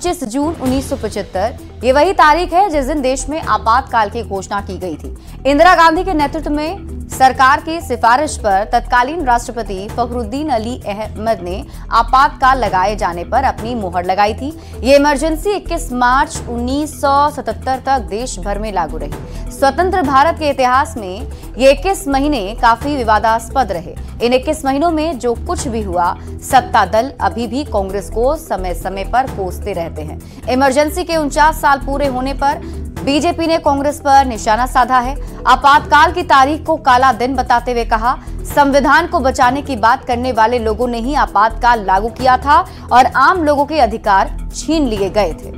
25 जून 1975 ये वही तारीख है जिस दिन देश में आपातकाल की घोषणा की गई थी। इंदिरा गांधी के नेतृत्व में सरकार की सिफारिश पर तत्कालीन राष्ट्रपति फखरुद्दीन अली अहमद ने आपातकाल लगाए जाने पर अपनी मुहर लगाई थी। ये इमरजेंसी 21 मार्च 1977 तक देश भर में लागू रही। स्वतंत्र भारत के इतिहास में ये 21 महीने काफी विवादास्पद रहे। इन 21 महीनों में जो कुछ भी हुआ, सत्ता दल अभी भी कांग्रेस को समय समय पर कोसते रहते हैं। इमरजेंसी के 49 साल पूरे होने पर बीजेपी ने कांग्रेस पर निशाना साधा है। आपातकाल की तारीख को काला दिन बताते हुए कहा, संविधान को बचाने की बात करने वाले लोगों ने ही आपातकाल लागू किया था और आम लोगों के अधिकार छीन लिए गए थे।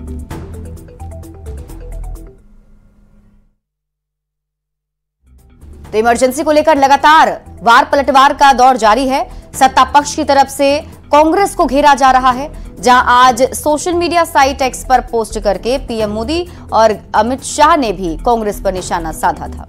तो इमरजेंसी को लेकर लगातार वार पलटवार का दौर जारी है। सत्ता पक्ष की तरफ से कांग्रेस को घेरा जा रहा है, जहां आज सोशल मीडिया साइट एक्स पर पोस्ट करके पीएम मोदी और अमित शाह ने भी कांग्रेस पर निशाना साधा था।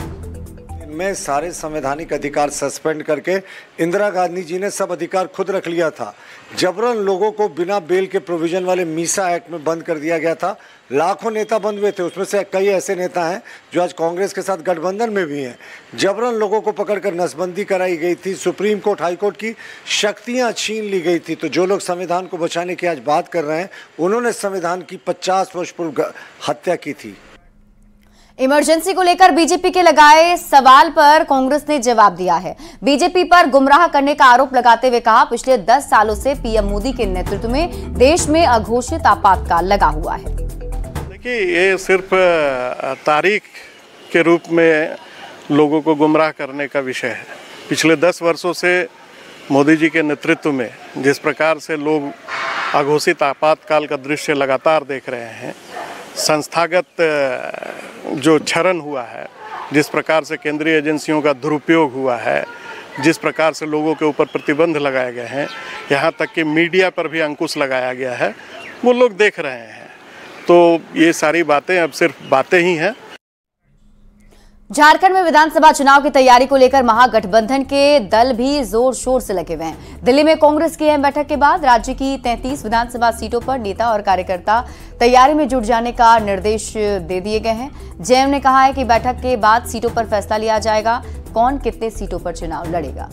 में सारे संवैधानिक अधिकार सस्पेंड करके इंदिरा गांधी जी ने सब अधिकार खुद रख लिया था। जबरन लोगों को बिना बेल के प्रोविजन वाले मीसा एक्ट में बंद कर दिया गया था। लाखों नेता बंद हुए थे, उसमें से कई ऐसे नेता हैं जो आज कांग्रेस के साथ गठबंधन में भी हैं। जबरन लोगों को पकड़कर नसबंदी कराई गई थी। सुप्रीम कोर्ट, हाई कोर्ट की शक्तियां छीन ली गई थी। तो जो लोग संविधान को बचाने की आज बात कर रहे हैं, उन्होंने संविधान की 50 वर्ष पूर्व हत्या की थी। इमरजेंसी को लेकर बीजेपी के लगाए सवाल पर कांग्रेस ने जवाब दिया है। बीजेपी पर गुमराह करने का आरोप लगाते हुए कहा, पिछले 10 सालों से पीएम मोदी के नेतृत्व में देश में अघोषित आपातकाल लगा हुआ है। देखिए, ये सिर्फ तारीख के रूप में लोगों को गुमराह करने का विषय है। पिछले 10 वर्षों से मोदी जी के नेतृत्व में जिस प्रकार से लोग अघोषित आपातकाल का दृश्य लगातार देख रहे हैं, संस्थागत जो क्षरण हुआ है, जिस प्रकार से केंद्रीय एजेंसियों का दुरुपयोग हुआ है, जिस प्रकार से लोगों के ऊपर प्रतिबंध लगाए गए हैं, यहाँ तक कि मीडिया पर भी अंकुश लगाया गया है, वो लोग देख रहे हैं। तो ये सारी बातें अब सिर्फ बातें ही हैं। झारखंड में विधानसभा चुनाव की तैयारी को लेकर महागठबंधन के दल भी जोर शोर से लगे हुए हैं। दिल्ली में कांग्रेस की अहम बैठक के बाद राज्य की 33 विधानसभा सीटों पर नेता और कार्यकर्ता तैयारी में जुट जाने का निर्देश दे दिए गए हैं। जेएम ने कहा है कि बैठक के बाद सीटों पर फैसला लिया जाएगा, कौन कितने सीटों पर चुनाव लड़ेगा।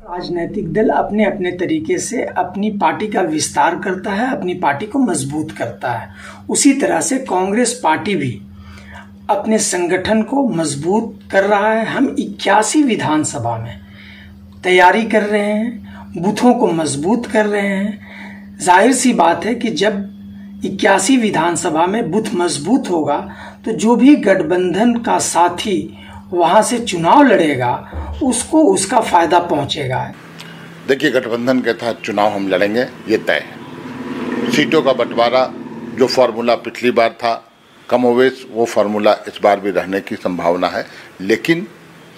राजनीतिक दल अपने अपने तरीके से अपनी पार्टी का विस्तार करता है, अपनी पार्टी को मजबूत करता है। उसी तरह से कांग्रेस पार्टी भी अपने संगठन को मजबूत कर रहा है। हम 81 विधानसभा में तैयारी कर रहे हैं, बूथों को मजबूत कर रहे हैं। जाहिर सी बात है कि जब 81 विधानसभा में बूथ मजबूत होगा तो जो भी गठबंधन का साथी वहां से चुनाव लड़ेगा उसको उसका फायदा पहुंचेगा। देखिए, गठबंधन के तहत चुनाव हम लड़ेंगे, ये तय है। सीटों का बंटवारा जो फॉर्मूला पिछली बार था, कमोवेश वो फार्मूला इस बार भी रहने की संभावना है। लेकिन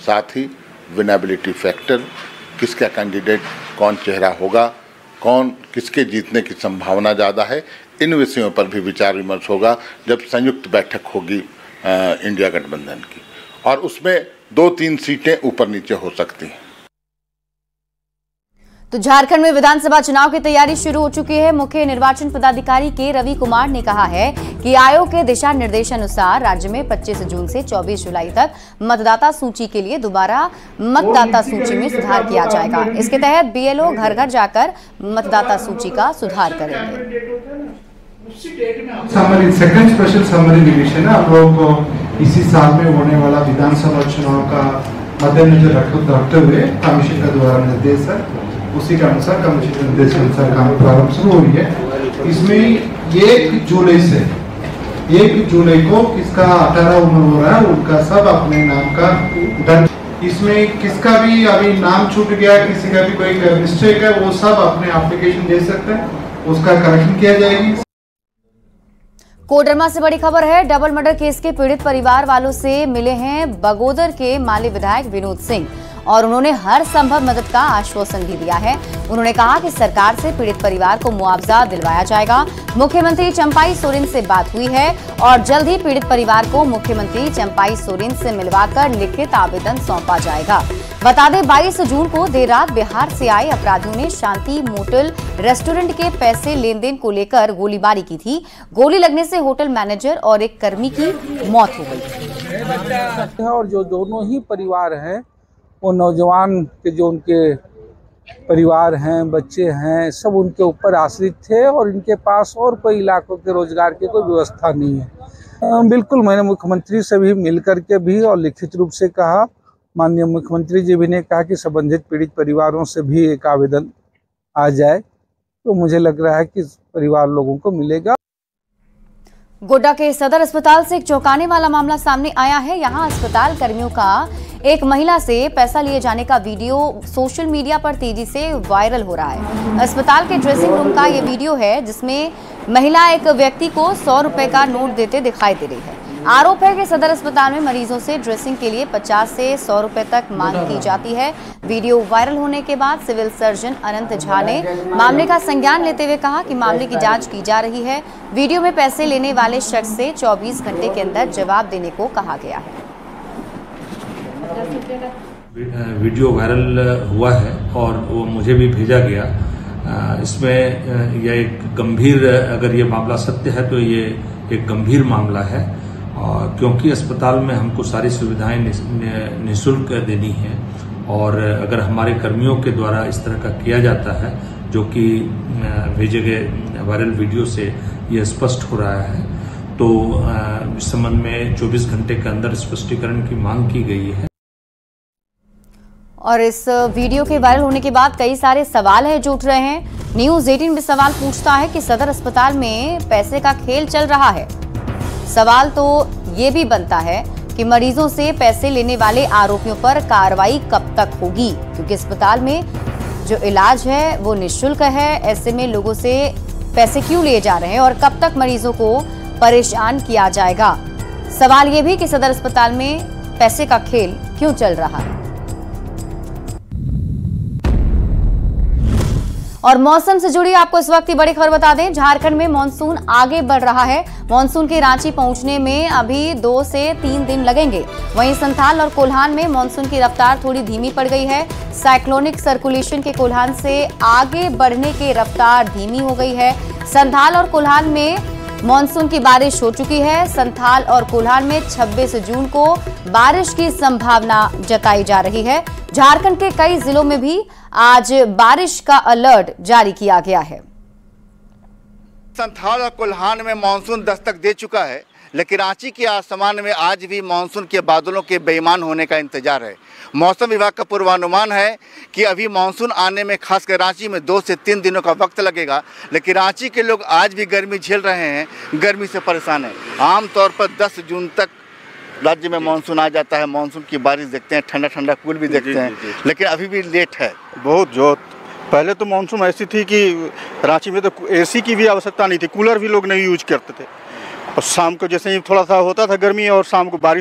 साथ ही विनेबिलिटी फैक्टर, किसका कैंडिडेट, कौन चेहरा होगा, कौन किसके जीतने की संभावना ज़्यादा है, इन विषयों पर भी विचार विमर्श होगा जब संयुक्त बैठक होगी इंडिया गठबंधन की, और उसमें 2-3 सीटें ऊपर नीचे हो सकती हैं। तो झारखंड में विधानसभा चुनाव की तैयारी शुरू हो चुकी है। मुख्य निर्वाचन पदाधिकारी के रवि कुमार ने कहा है कि आयोग के दिशा निर्देशानुसार राज्य में 25 जून से 24 जुलाई तक मतदाता सूची के लिए दोबारा मतदाता सूची में सुधार किया जाएगा। इसके तहत बीएलओ घर घर जाकर मतदाता सूची का सुधार करेंगे। सेकंड स्पेशल समरी डिवीजन है। आप लोगों को इसी साल में होने वाला विधानसभा चुनाव का मद्देनजर रखते हुए कमीशन का द्वारा निर्देश है, उसी के अनुसार कमीशन निर्देश के अनुसार काम प्रारंभ शुरू हुई है। इसमें 1 जुलाई को किसका 18 उम्र हो रहा है उनका सब अपने नाम का दर्ज। इसमें किसका भी अभी नाम छूट गया, किसी का भी कोई मिस्टेक है, वो सब अपने एप्लीकेशन दे सकते हैं, उसका करेक्शन किया जाएगी। कोडरमा से बड़ी खबर है। डबल मर्डर केस के पीड़ित परिवार वालों से मिले हैं बगोदर के माली विधायक विनोद सिंह और उन्होंने हर संभव मदद का आश्वासन भी दिया है। उन्होंने कहा कि सरकार से पीड़ित परिवार को मुआवजा दिलवाया जाएगा। मुख्यमंत्री चंपाई सोरेन से बात हुई है और जल्द ही पीड़ित परिवार को मुख्यमंत्री चंपाई सोरेन से मिलवाकर लिखित आवेदन सौंपा जाएगा। बता दें 22 जून को देर रात बिहार से आए अपराधियों ने शांति मोटल रेस्टोरेंट के पैसे लेन देन को लेकर गोलीबारी की थी। गोली लगने से होटल मैनेजर और एक कर्मी की मौत हो गई। और जो दोनों ही परिवार हैं वो नौजवान के जो उनके परिवार हैं, बच्चे हैं, सब उनके ऊपर आश्रित थे और इनके पास और कोई इलाकों के रोजगार की कोई व्यवस्था नहीं है। बिल्कुल मैंने मुख्यमंत्री से भी मिलकर के भी और लिखित रूप से कहा, माननीय मुख्यमंत्री जी भी ने कहा कि संबंधित पीड़ित परिवारों से भी एक आवेदन आ जाए, तो मुझे लग रहा है कि परिवार लोगों को मिलेगा। गोड्डा के सदर अस्पताल से एक चौंकाने वाला मामला सामने आया है। यहां अस्पताल कर्मियों का एक महिला से पैसा लिए जाने का वीडियो सोशल मीडिया पर तेजी से वायरल हो रहा है। अस्पताल के ड्रेसिंग रूम का ये वीडियो है जिसमें महिला एक व्यक्ति को 100 रुपए का नोट देते दिखाई दे रही है। आरोप है कि सदर अस्पताल में मरीजों से ड्रेसिंग के लिए 50 से 100 रुपए तक मांग की जाती है। वीडियो वायरल होने के बाद सिविल सर्जन अनंत झा ने मामले का संज्ञान लेते हुए कहा कि मामले की जांच की जा रही है। वीडियो में पैसे लेने वाले शख्स से 24 घंटे के अंदर जवाब देने को कहा गया है। वीडियो वायरल हुआ है और वो मुझे भी भेजा गया। इसमें यह एक गंभीर, अगर ये मामला सत्य है तो ये एक गंभीर मामला है, और क्योंकि अस्पताल में हमको सारी सुविधाएं निःशुल्क देनी है और अगर हमारे कर्मियों के द्वारा इस तरह का किया जाता है, जो कि भेजे गए वायरल वीडियो से ये स्पष्ट हो रहा है, तो इस संबंध में 24 घंटे के अंदर स्पष्टीकरण की मांग की गई है। और इस वीडियो के वायरल होने के बाद कई सारे सवाल हैं जो उठ रहे हैं। न्यूज़ 18 में सवाल पूछता है कि सदर अस्पताल में पैसे का खेल चल रहा है। सवाल तो ये भी बनता है कि मरीजों से पैसे लेने वाले आरोपियों पर कार्रवाई कब तक होगी, क्योंकि अस्पताल में जो इलाज है वो निःशुल्क है। ऐसे में लोगों से पैसे क्यों लिए जा रहे हैं और कब तक मरीजों को परेशान किया जाएगा। सवाल ये भी कि सदर अस्पताल में पैसे का खेल क्यों चल रहा है। और मौसम से जुड़ी आपको इस वक्त की बड़ी खबर बता दें, झारखंड में मानसून आगे बढ़ रहा है। मानसून के रांची पहुंचने में अभी 2 से 3 दिन लगेंगे। वहीं संथाल और कोल्हान में मानसून की रफ्तार थोड़ी धीमी पड़ गई है। साइक्लोनिक सर्कुलेशन के कोल्हान से आगे बढ़ने की रफ्तार धीमी हो गई है। संथाल और कोल्हान में मानसून की बारिश हो चुकी है। संथाल और कोल्हान में 26 जून को बारिश की संभावना जताई जा रही है। झारखंड के कई जिलों में भी आज बारिश का अलर्ट जारी किया गया है। संथाल और कोल्हान में मानसून दस्तक दे चुका है, लेकिन रांची के आसमान में आज भी मानसून के बादलों के बेईमान होने का इंतजार है। मौसम विभाग का पूर्वानुमान है कि अभी मानसून आने में खासकर रांची में 2 से 3 दिनों का वक्त लगेगा, लेकिन रांची के लोग आज भी गर्मी झेल रहे हैं, गर्मी से परेशान है। आमतौर पर 10 जून तक राज्य में मानसून आ जाता है, मानसून की बारिश देखते हैं, ठंडा ठंडा कूल भी देखते हैं, लेकिन अभी भी लेट है बहुत। जो पहले तो मानसून ऐसी थी कि रांची में तो एसी की भी आवश्यकता नहीं थी, कूलर भी लोग नहीं यूज करते थे, और शाम को जैसे ही थोड़ा सा होता था गर्मी और शाम को बारिश